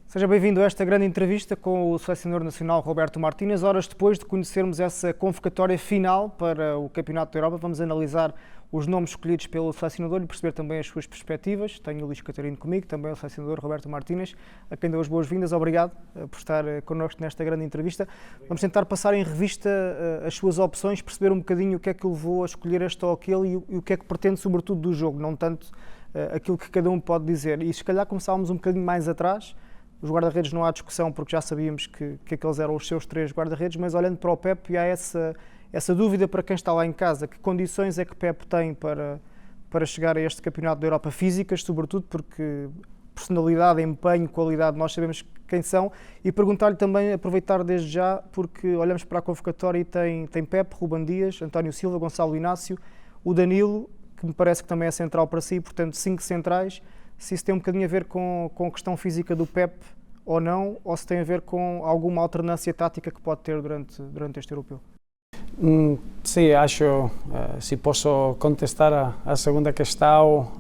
Seja bem-vindo a esta grande entrevista com o selecionador nacional Roberto Martínez. Horas depois de conhecermos essa convocatória final para o Campeonato da Europa, vamos analisar os nomes escolhidos pelo selecionador e perceber também as suas perspectivas. Tenho o Luís Catarino comigo, também o selecionador Roberto Martínez, a quem dou as boas-vindas. Obrigado por estar connosco nesta grande entrevista. Vamos tentar passar em revista as suas opções, perceber um bocadinho o que é que o levou a escolher este ou aquele e o que é que pretende, sobretudo, do jogo, não tanto aquilo que cada um pode dizer. E se calhar começávamos um bocadinho mais atrás. Os guarda-redes não há discussão, porque já sabíamos que aqueles eram os seus 3 guarda-redes, mas olhando para o Pep, há essa dúvida para quem está lá em casa. Que condições é que Pep tem para chegar a este Campeonato da Europa, físicas, sobretudo, porque personalidade, empenho, qualidade, nós sabemos quem são. E perguntar-lhe também, aproveitar desde já, porque olhamos para a convocatória e tem Pep, Ruben Dias, António Silva, Gonçalo Inácio, o Danilo, que me parece que também é central para si, portanto 5 centrais. Se isso tem um bocadinho a ver com a questão física do Pep ou não, ou se tem a ver com alguma alternância tática que pode ter durante este europeu. Sim, acho, se posso contestar a segunda questão,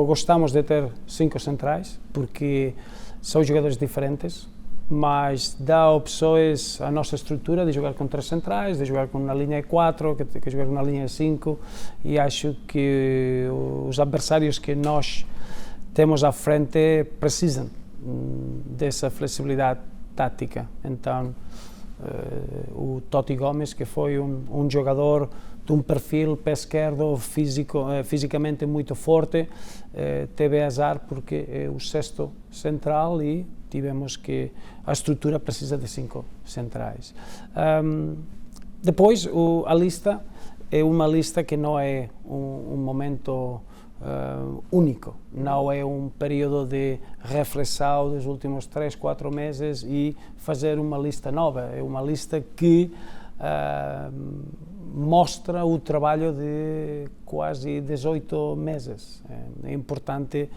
gostamos de ter 5 centrais, porque são jogadores diferentes, mas dá opções à nossa estrutura de jogar com 3 centrais, de jogar com uma linha de 4, que jogar com uma linha de 5, e acho que os adversários que nós temos à frente precisam dessa flexibilidade tática. Então, o Totti Gomes, que foi um jogador de um perfil pé esquerdo fisicamente muito forte, teve azar porque é o 6º central e tivemos que a estrutura precisa de 5 centrais. Depois, a lista é uma lista que não é um momento único, não é um período de reflexão dos últimos 3, 4 meses e fazer uma lista nova, é uma lista que mostra o trabalho de quase 18 meses. É importante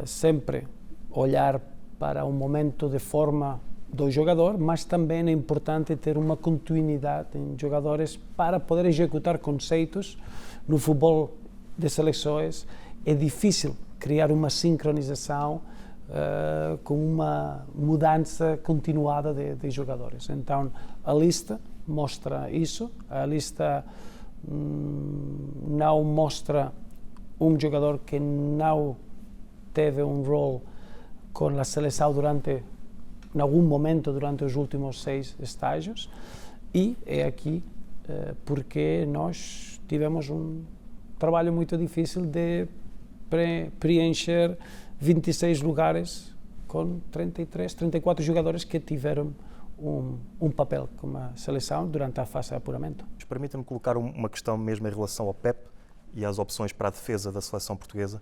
sempre olhar para um momento de forma do jogador, mas também é importante ter uma continuidade em jogadores para poder executar conceitos. No futebol de seleções é difícil criar uma sincronização com uma mudança continuada de jogadores. Então a lista mostra isso, a lista não mostra um jogador que não teve um rol com a seleção em algum momento durante os últimos 6 estágios, e é aqui porque nós tivemos um trabalho muito difícil de preencher 26 lugares com 33, 34 jogadores que tiveram um papel como a seleção durante a fase de apuramento. Permita-me colocar uma questão mesmo em relação ao Pep e às opções para a defesa da seleção portuguesa,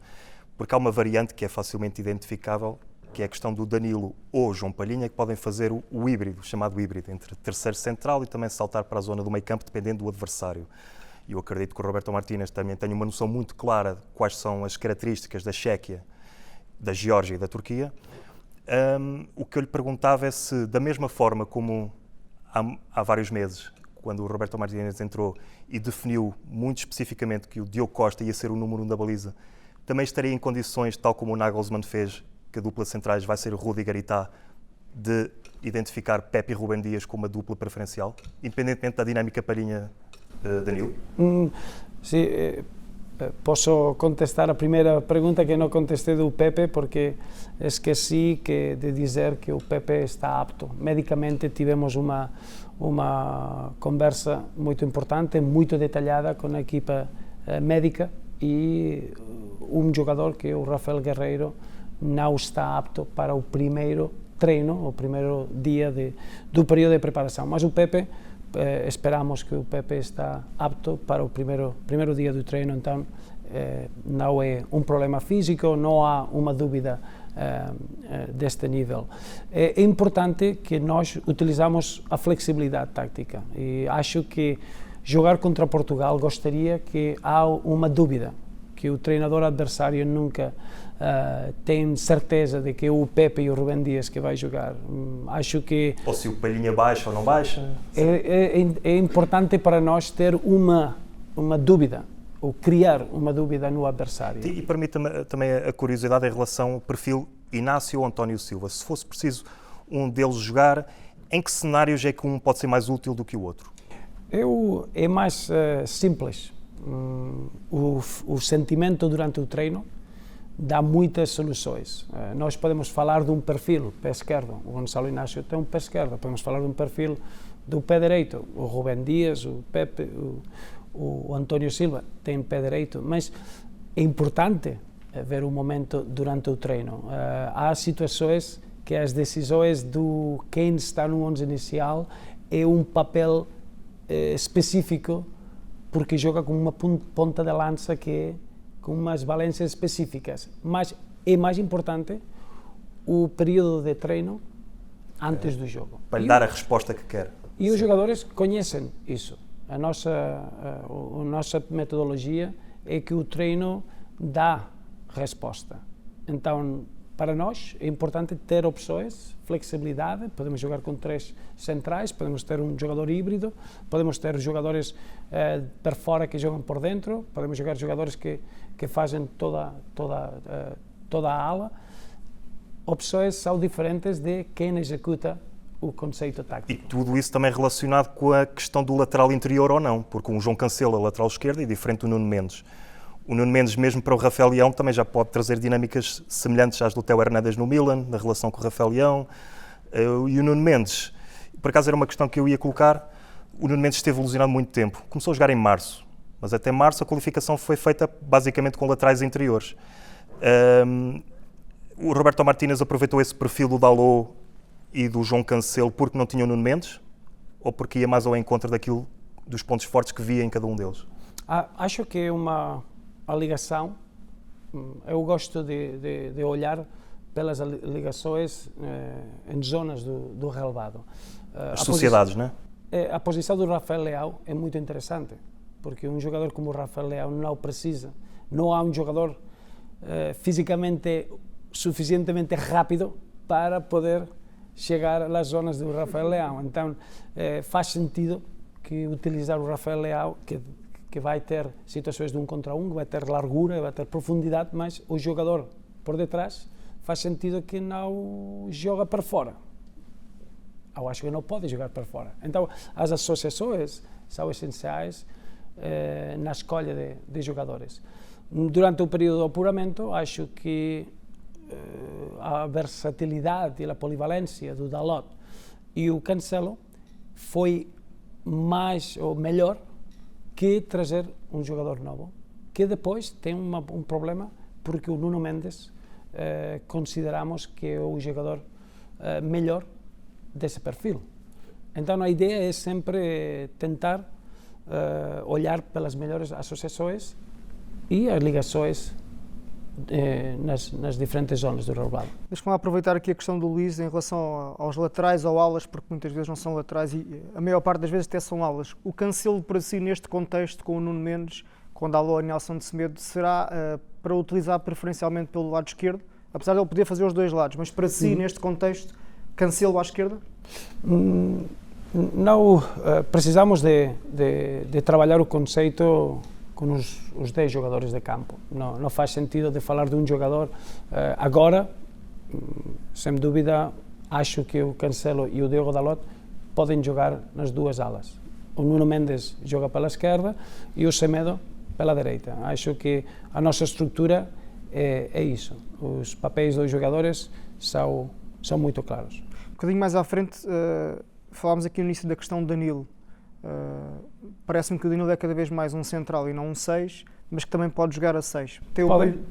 porque há uma variante que é facilmente identificável, que é a questão do Danilo ou João Palhinha, que podem fazer o híbrido, chamado híbrido, entre terceiro central e também saltar para a zona do meio campo, dependendo do adversário. E eu acredito que o Roberto Martínez também tem uma noção muito clara de quais são as características da Chequia, da Geórgia e da Turquia. O que eu lhe perguntava é se, da mesma forma como há vários meses, quando o Roberto Martínez entrou e definiu muito especificamente que o Diogo Costa ia ser o número 1 da baliza, também estaria em condições, tal como o Nagelsmann fez, que a dupla centrais vai ser o Rudiger e Tá, de identificar Pepe e Ruben Dias como uma dupla preferencial, independentemente da dinâmica Palhinha-Danilo? Sim, posso contestar a primeira pergunta que não contestei do Pepe, porque esqueci de dizer que o Pepe está apto. Medicamente tivemos uma conversa muito importante, muito detalhada com a equipa médica, e um jogador, que é o Rafael Guerreiro, não está apto para o primeiro treino, o primeiro dia do período de preparação. Mas o Pepe, esperamos que o Pepe está apto para o primeiro dia do treino, então não é um problema físico, não há uma dúvida deste nível. É importante que nós utilizamos a flexibilidade tática, e acho que jogar contra Portugal, gostaria que há uma dúvida, que o treinador adversário nunca tem certeza de que é o Pepe e o Ruben Dias que vai jogar. Acho que... Ou se o Palhinha baixa ou não baixa. É importante para nós ter uma dúvida, ou criar uma dúvida no adversário. E permita-me também a curiosidade em relação ao perfil Inácio ou António Silva? Se fosse preciso um deles jogar, em que cenários é que um pode ser mais útil do que o outro? É mais simples. O sentimento durante o treino dá muitas soluções. Nós podemos falar de um perfil, pé esquerdo. O Gonçalo Inácio tem um pé esquerdo. Podemos falar de um perfil do pé direito. O Rubén Dias, o Pepe, o António Silva tem pé direito. Mas é importante ver o momento durante o treino. Há situações que as decisões do quem está no 11 inicial é um papel específico, porque joga com uma ponta de lança que é com umas valências específicas. Mas é mais importante o período de treino antes do jogo. Para lhe dar a resposta que quer. E os jogadores conhecem isso. A nossa metodologia é que o treino dá resposta. Então, para nós é importante ter opções, flexibilidade. Podemos jogar com 3 centrais, podemos ter um jogador híbrido, podemos ter jogadores por fora que jogam por dentro, podemos jogar jogadores que fazem toda a ala. Opções são diferentes de quem executa o conceito tático. E tudo isso também relacionado com a questão do lateral interior ou não, porque um João Cancelo é lateral esquerdo e diferente do Nuno Mendes. O Nuno Mendes, mesmo para o Rafael Leão, também já pode trazer dinâmicas semelhantes às do Theo Hernandes no Milan, na relação com o Rafael Leão. E o Nuno Mendes, por acaso era uma questão que eu ia colocar, o Nuno Mendes esteve lesionado muito tempo. Começou a jogar em março, mas até março a qualificação foi feita basicamente com laterais interiores. O Roberto Martínez aproveitou esse perfil do Dalot e do João Cancelo porque não tinha o Nuno Mendes? Ou porque ia mais ao encontro dos pontos fortes que via em cada um deles? Acho que é a ligação. Eu gosto de olhar pelas ligações em zonas do relevado. As sociedades, não é? A posição do Rafael Leão é muito interessante, porque um jogador como o Rafael Leão não precisa, não há um jogador fisicamente suficientemente rápido para poder chegar às zonas do Rafael Leão. Então, faz sentido que utilizar o Rafael Leão, que vai ter situações de 1 contra 1, que vai ter largura, vai ter profundidade, mas o jogador por detrás faz sentido que não joga para fora. Eu acho que não pode jogar para fora. Então, as associações são essenciais na escolha de jogadores. Durante o período de apuramento, acho que a versatilidade e a polivalência do Dalot e o Cancelo foi mais ou melhor que trazer um jogador novo, que depois tem um problema, porque o Nuno Mendes consideramos que é o jogador melhor desse perfil. Então a ideia é sempre tentar olhar pelas melhores associações e as ligações nas diferentes zonas do relevado. Deixa-me aproveitar aqui a questão do Luís em relação aos laterais ou alas, porque muitas vezes não são laterais e a maior parte das vezes até são alas. O Cancelo para si neste contexto com o Nuno Mendes, com o Dalot e Nelson de Semedo, será para utilizar preferencialmente pelo lado esquerdo, apesar de ele poder fazer os dois lados, mas para si neste contexto, Cancelo à esquerda? Não, precisamos de trabalhar o conceito com os 10 jogadores de campo. Não faz sentido de falar de um jogador agora. Sem dúvida, acho que o Cancelo e o Diogo Dalot podem jogar nas duas alas. O Nuno Mendes joga pela esquerda e o Semedo pela direita. Acho que a nossa estrutura é isso. Os papéis dos jogadores são muito claros. Um bocadinho mais à frente, falámos aqui no início da questão do Danilo. Parece-me que o Danilo é cada vez mais um central e não um 6, mas que também pode jogar a 6.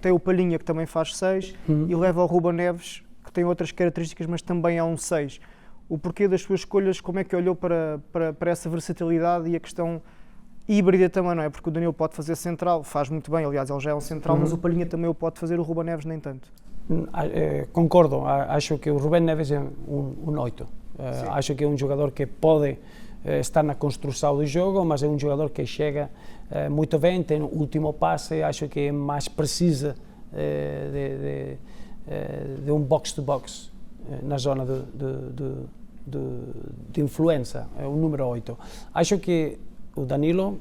Tem o Palhinha, que também faz 6, e leva o Ruben Neves, que tem outras características, mas também é um 6. O porquê das suas escolhas, como é que olhou para essa versatilidade e a questão híbrida também, não é? Porque o Danilo pode fazer central, faz muito bem, aliás, ele já é um central, mas o Palhinha também o pode fazer, o Ruben Neves nem tanto. Concordo, acho que o Ruben Neves é um 8. Acho que é um jogador que pode estar na construção do jogo, mas é um jogador que chega muito bem, tem o último passe, acho que é mais precisa de um box-to-box na zona de influência, é o número 8. Acho que o Danilo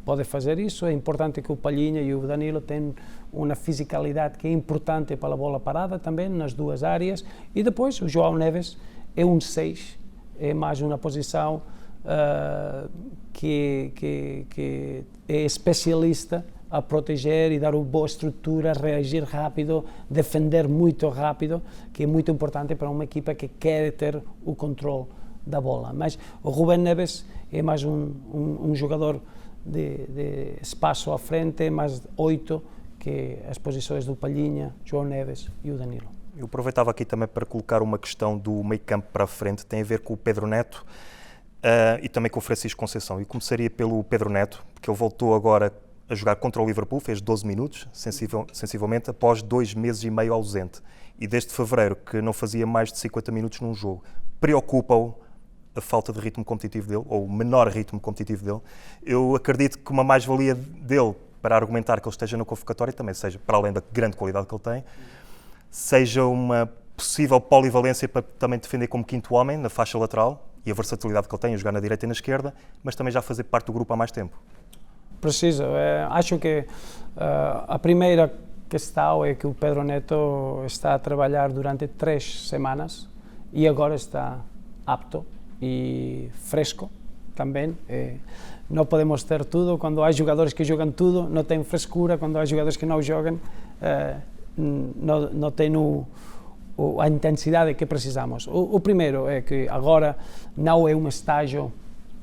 pode fazer isso, é importante que o Palhinha e o Danilo tenham uma fisicalidade que é importante para a bola parada também, nas duas áreas. E depois o João Neves é um 6, é mais uma posição que é especialista a proteger e dar uma boa estrutura, reagir rápido, defender muito rápido, que é muito importante para uma equipa que quer ter o controle da bola. Mas o Rubén Neves é mais um jogador de espaço à frente, mais 8 que as posições do Palhinha, João Neves e o Danilo. Eu aproveitava aqui também para colocar uma questão do meio campo para a frente, tem a ver com o Pedro Neto e também com o Francisco Conceição. E começaria pelo Pedro Neto, porque ele voltou agora a jogar contra o Liverpool, fez 12 minutos, sensivelmente, após 2 meses e meio ausente. E desde fevereiro, que não fazia mais de 50 minutos num jogo. Preocupa-o a falta de ritmo competitivo dele, ou o menor ritmo competitivo dele. Eu acredito que uma mais-valia dele para argumentar que ele esteja na convocatória também seja, para além da grande qualidade que ele tem, seja uma possível polivalência para também defender como quinto homem na faixa lateral e a versatilidade que ele tem a jogar na direita e na esquerda, mas também já fazer parte do grupo há mais tempo. Preciso. Acho que a primeira questão é que o Pedro Neto está a trabalhar durante 3 semanas e agora está apto e fresco também. Não podemos ter tudo. Quando há jogadores que jogam tudo, não tem frescura. Quando há jogadores que não jogam, não tem a intensidade que precisamos. O primeiro é que agora não é um estágio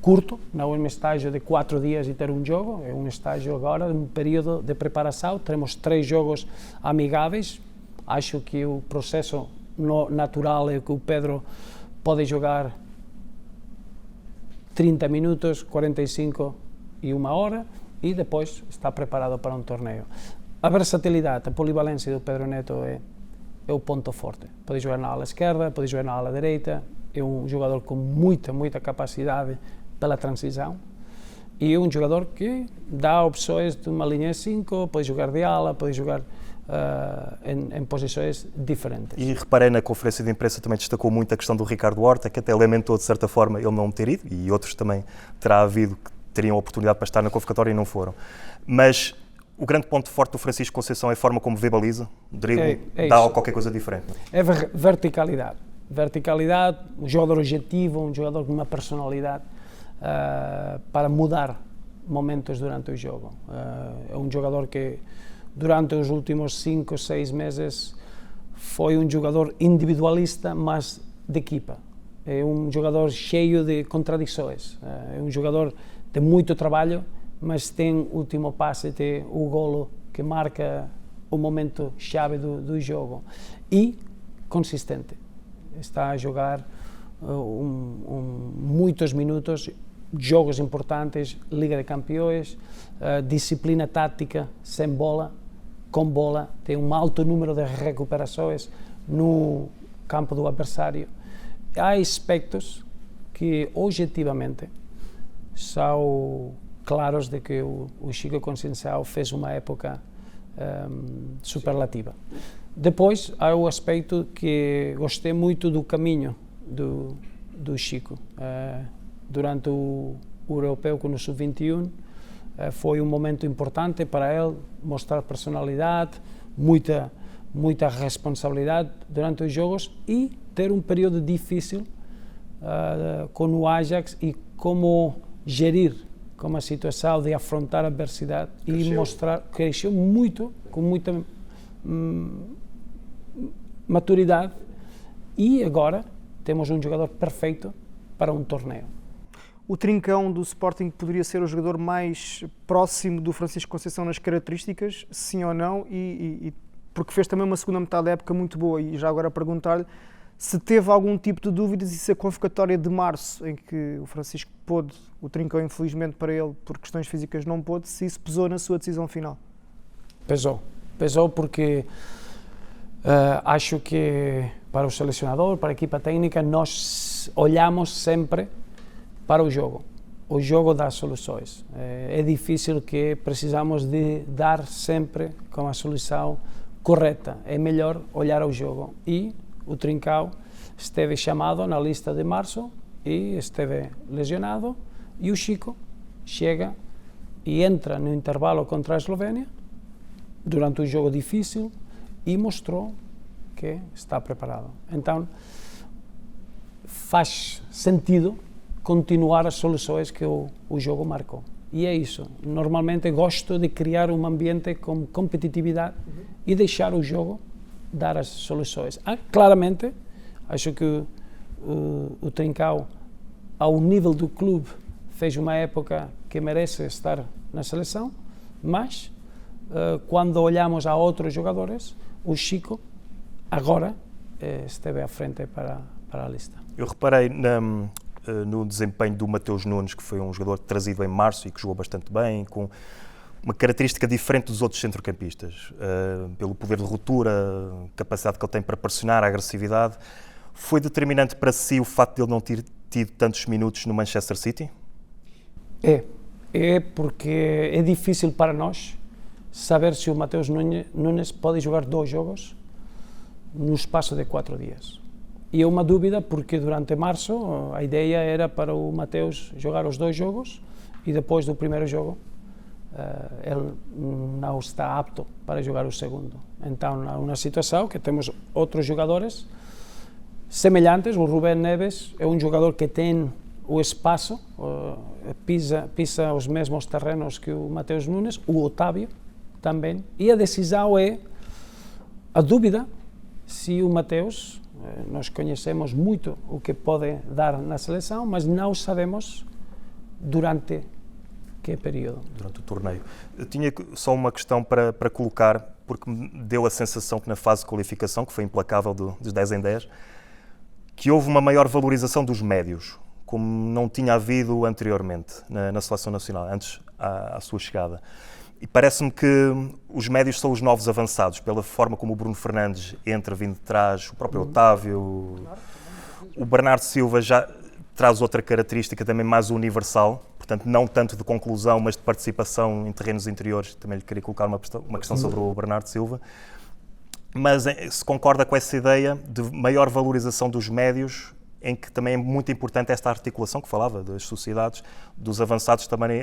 curto, não é um estágio de 4 dias e ter um jogo, é um estágio agora, um período de preparação. Teremos 3 jogos amigáveis. Acho que o processo natural é que o Pedro pode jogar 30 minutos, 45 e 1 hora e depois está preparado para um torneio. A versatilidade, a polivalência do Pedro Neto é o ponto forte. Pode jogar na ala esquerda, pode jogar na ala direita, é um jogador com muita capacidade pela transição e é um jogador que dá opções de uma linha 5, pode jogar de ala, pode jogar em posições diferentes. E reparei na conferência de imprensa também destacou muito a questão do Ricardo Horta, que até lamentou de certa forma ele não ter ido, e outros também terá havido que teriam a oportunidade para estar na convocatória e não foram. Mas o grande ponto forte do Francisco Conceição é a forma como vê baliza, drible, dá qualquer coisa diferente. É verticalidade. Verticalidade, um jogador objetivo, um jogador com uma personalidade para mudar momentos durante o jogo. É um jogador que durante os últimos 5 ou 6 meses foi um jogador individualista, mas de equipa. É um jogador cheio de contradições. É um jogador de muito trabalho, mas tem o último passe, tem o golo que marca o momento chave do jogo. E consistente. Está a jogar muitos minutos, jogos importantes, Liga de Campeões, disciplina tática, sem bola, com bola, tem um alto número de recuperações no campo do adversário. Há aspectos que objetivamente são claros de que o Chico Conceição fez uma época superlativa. Depois há o aspecto que gostei muito do caminho do Chico. Durante o Europeu com o Sub-21 foi um momento importante para ele mostrar personalidade, muita responsabilidade durante os jogos e ter um período difícil com o Ajax e como gerir como a situação de afrontar a adversidade e mostrar que cresceu muito, com muita maturidade e agora temos um jogador perfeito para um torneio. O Trincão do Sporting poderia ser o jogador mais próximo do Francisco Conceição nas características, sim ou não, e porque fez também uma segunda metade da época muito boa, e já agora perguntar-lhe se teve algum tipo de dúvidas e se a convocatória de março, em que o Francisco pôde, o Trincão infelizmente para ele, por questões físicas não pôde, se isso pesou na sua decisão final? Pesou porque acho que para o selecionador, para a equipa técnica, nós olhamos sempre para o jogo dá soluções. É difícil que precisamos de dar sempre com a solução correta. É melhor olhar ao jogo. E o Trincão esteve chamado na lista de março e esteve lesionado. E o Chico chega e entra no intervalo contra a Eslovénia durante um jogo difícil e mostrou que está preparado. Então, faz sentido continuar as soluções que o jogo marcou. E é isso. Normalmente gosto de criar um ambiente com competitividade e deixar o jogo dar as soluções. Claramente, acho que o Trincão, ao nível do clube, fez uma época que merece estar na seleção, mas quando olhamos a outros jogadores, o Chico agora esteve à frente para a lista. Eu reparei no desempenho do Mateus Nunes, que foi um jogador trazido em março e que jogou bastante bem, com uma característica diferente dos outros centrocampistas, pelo poder de ruptura, capacidade que ele tem para pressionar, a agressividade. Foi determinante para si o facto de ele não ter tido tantos minutos no Manchester City? É porque é difícil para nós saber se o Mateus Nunes pode jogar 2 jogos no espaço de 4 dias. E é uma dúvida porque durante março a ideia era para o Mateus jogar os 2 jogos e depois do primeiro jogo ele não está apto para jogar o segundo. Então há uma situação que temos outros jogadores semelhantes. O Rubén Neves é um jogador que tem o espaço, pisa os mesmos terrenos que o Mateus Nunes, o Otávio também, e a decisão é a dúvida se o Mateus, nós conhecemos muito o que pode dar na seleção, mas não sabemos durante que período. Durante o torneio. Eu tinha só uma questão para colocar, porque me deu a sensação que na fase de qualificação, que foi implacável dos 10 em 10, que houve uma maior valorização dos médios, como não tinha havido anteriormente na Seleção Nacional, antes à sua chegada. E parece-me que os médios são os novos avançados, pela forma como o Bruno Fernandes entra vindo de trás, o próprio Otávio, o Bernardo Silva já traz outra característica também mais universal, portanto não tanto de conclusão, mas de participação em terrenos interiores. Também lhe queria colocar uma questão sobre o Bernardo Silva. Mas se concorda com essa ideia de maior valorização dos médios, em que também é muito importante esta articulação que falava das sociedades, dos avançados também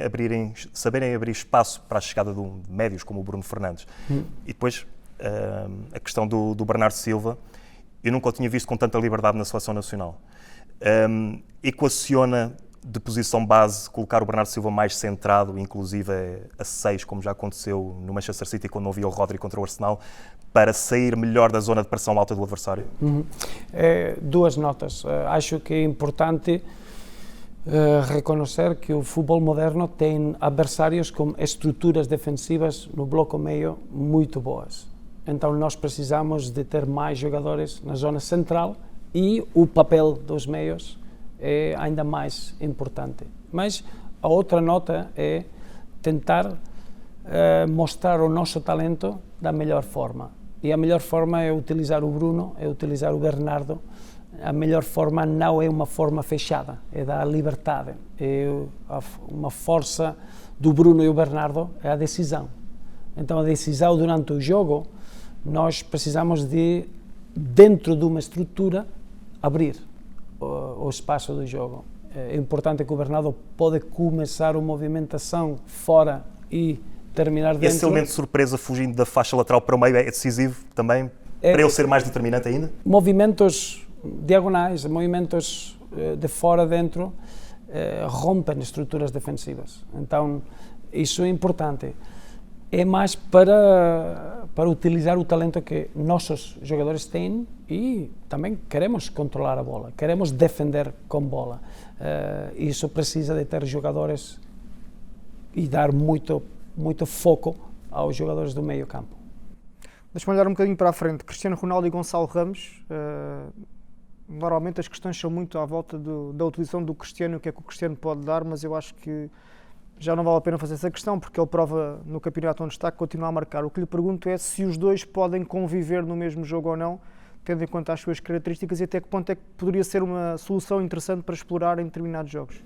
saberem abrir espaço para a chegada de médios como o Bruno Fernandes. E depois a questão do Bernardo Silva, eu nunca o tinha visto com tanta liberdade na Seleção Nacional. Equaciona de posição base colocar o Bernardo Silva mais centrado, inclusive a 6, como já aconteceu no Manchester City quando não havia o Rodri contra o Arsenal, para sair melhor da zona de pressão alta do adversário? 2 notas. Acho que é importante reconhecer que o futebol moderno tem adversários com estruturas defensivas no bloco meio muito boas. Então nós precisamos de ter mais jogadores na zona central e o papel dos meios é ainda mais importante. Mas a outra nota é tentar mostrar o nosso talento da melhor forma. E a melhor forma é utilizar o Bruno, é utilizar o Bernardo. A melhor forma não é uma forma fechada, é da liberdade. Uma força do Bruno e o Bernardo é a decisão. Então a decisão durante o jogo, nós precisamos de, dentro de uma estrutura, abrir o espaço do jogo. É importante que o Bernardo pode começar a movimentação fora e terminar dentro. Esse elemento de surpresa fugindo da faixa lateral para o meio é decisivo também, para ele ser mais determinante ainda? Movimentos diagonais, movimentos de fora dentro, rompem estruturas defensivas. Então, isso é importante. É mais para utilizar o talento que nossos jogadores têm e também queremos controlar a bola, queremos defender com bola. Isso precisa de ter jogadores e dar muito foco aos jogadores do meio campo. Deixa-me olhar um bocadinho para a frente. Cristiano Ronaldo e Gonçalo Ramos, normalmente as questões são muito à volta da utilização do Cristiano, o que é que o Cristiano pode dar, mas eu acho que já não vale a pena fazer essa questão, porque ele prova no campeonato onde está que continua a marcar. O que lhe pergunto é se os dois podem conviver no mesmo jogo ou não, tendo em conta as suas características, e até que ponto é que poderia ser uma solução interessante para explorar em determinados jogos.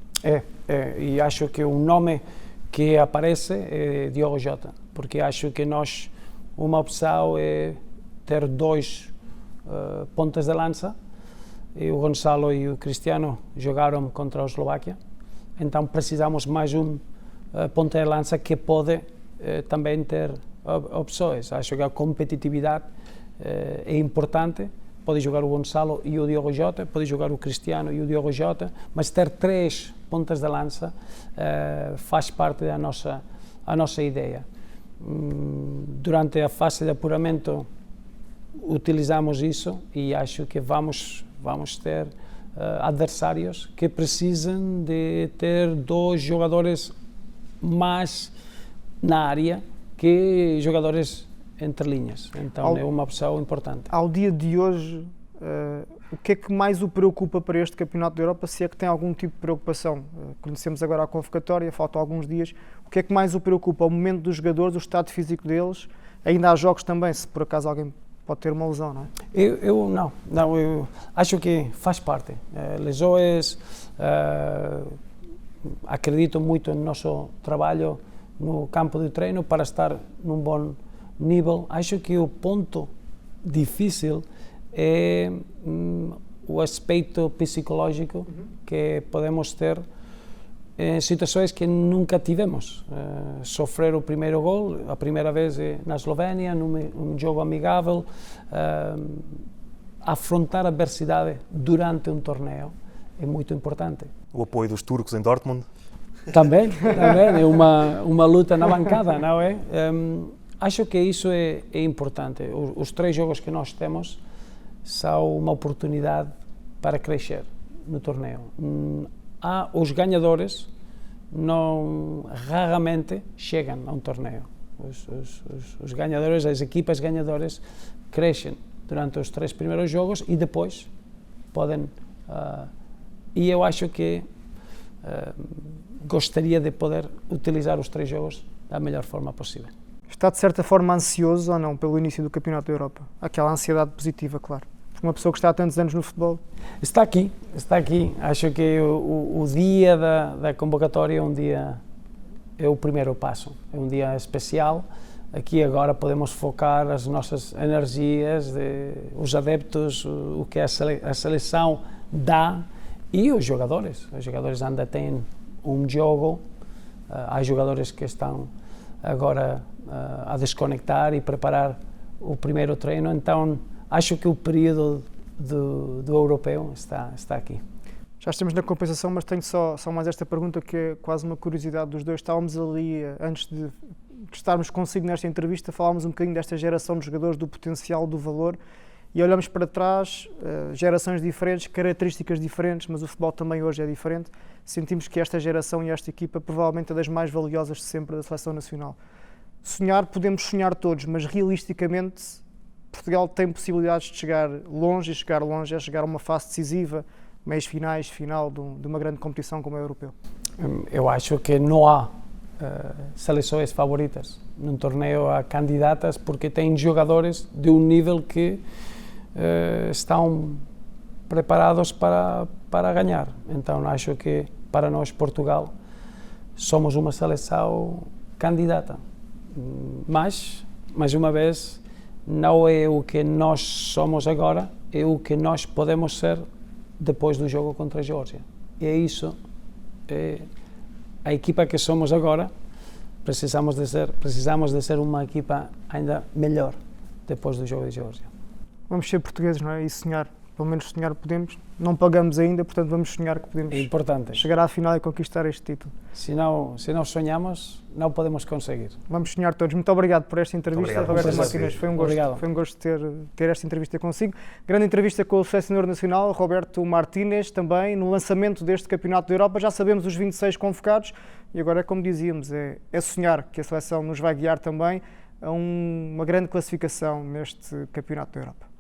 E acho que o nome que aparece é Diogo Jota, porque acho que nós, uma opção é ter 2 pontas de lança, e o Gonçalo e o Cristiano jogaram contra a Eslováquia, então precisamos mais ponta de lança que pode também ter opções. Acho que a competitividade é importante. Pode jogar o Gonçalo e o Diogo Jota, pode jogar o Cristiano e o Diogo Jota, mas ter 3 pontas de lança faz parte da nossa ideia. Durante a fase de apuramento utilizamos isso e acho que vamos ter adversários que precisam de ter 2 jogadores mais na área que jogadores entre linhas, então é uma opção importante. Ao dia de hoje, o que é que mais o preocupa para este Campeonato da Europa, se é que tem algum tipo de preocupação? Conhecemos agora a convocatória, faltam alguns dias. O que é que mais o preocupa? O momento dos jogadores, o estado físico deles? Ainda há jogos também, se por acaso alguém pode ter uma lesão, não é? Eu acho que faz parte. Lesões, acredito muito no nosso trabalho no campo de treino para estar num bom nível. Acho que o ponto difícil é o aspecto psicológico que podemos ter em situações que nunca tivemos. Sofrer o primeiro gol, a primeira vez na Eslovénia, num jogo amigável, afrontar a adversidade durante um torneio é muito importante. O apoio dos turcos em Dortmund? Também é uma luta na bancada, não é? Acho que isso é importante. Os 3 jogos que nós temos são uma oportunidade para crescer no torneio. Os ganhadores raramente chegam a um torneio. Os ganhadores, as equipas ganhadoras crescem durante os 3 primeiros jogos e depois podem... e eu acho que gostaria de poder utilizar os 3 jogos da melhor forma possível. Está de certa forma ansioso ou não pelo início do Campeonato da Europa? Aquela ansiedade positiva, claro. Porque uma pessoa que está há tantos anos no futebol... Está aqui. Acho que o dia da convocatória é o primeiro passo. É um dia especial. Aqui agora podemos focar as nossas energias, os adeptos, o que a seleção dá e os jogadores. Os jogadores ainda têm um jogo. Há jogadores que estão agora a desconectar e preparar o primeiro treino, então acho que o período do europeu está aqui. Já estamos na compensação, mas tenho só mais esta pergunta que é quase uma curiosidade dos dois. Estávamos ali, antes de estarmos consigo nesta entrevista, falámos um bocadinho desta geração de jogadores, do potencial, do valor, e olhamos para trás, gerações diferentes, características diferentes, mas o futebol também hoje é diferente. Sentimos que esta geração e esta equipa provavelmente é das mais valiosas de sempre da Seleção Nacional. Sonhar, podemos sonhar todos, mas realisticamente Portugal tem possibilidades de chegar longe, e chegar longe é chegar a uma fase decisiva, meios finais, final de uma grande competição como é o europeu. Eu acho que não há seleções favoritas. Num torneio há candidatas porque têm jogadores de um nível que estão preparados para ganhar. Então acho que para nós, Portugal, somos uma seleção candidata. Mas, mais uma vez, não é o que nós somos agora, é o que nós podemos ser depois do jogo contra a Geórgia. E é isso, a equipa que somos agora, precisamos de ser uma equipa ainda melhor depois do jogo de Geórgia. Vamos ser portugueses, não é? E sonhar. Pelo menos sonhar podemos. Não pagamos ainda, portanto vamos sonhar que podemos chegar à final e conquistar este título. Se não sonhamos, não podemos conseguir. Vamos sonhar todos. Muito obrigado por esta entrevista, Roberto Martínez. Foi um gosto. Obrigado. Foi um gosto ter esta entrevista consigo. Grande entrevista com o selecionador nacional, Roberto Martínez, também no lançamento deste Campeonato da Europa. Já sabemos os 26 convocados e agora, como dizíamos, é sonhar que a seleção nos vai guiar também a uma grande classificação neste Campeonato da Europa.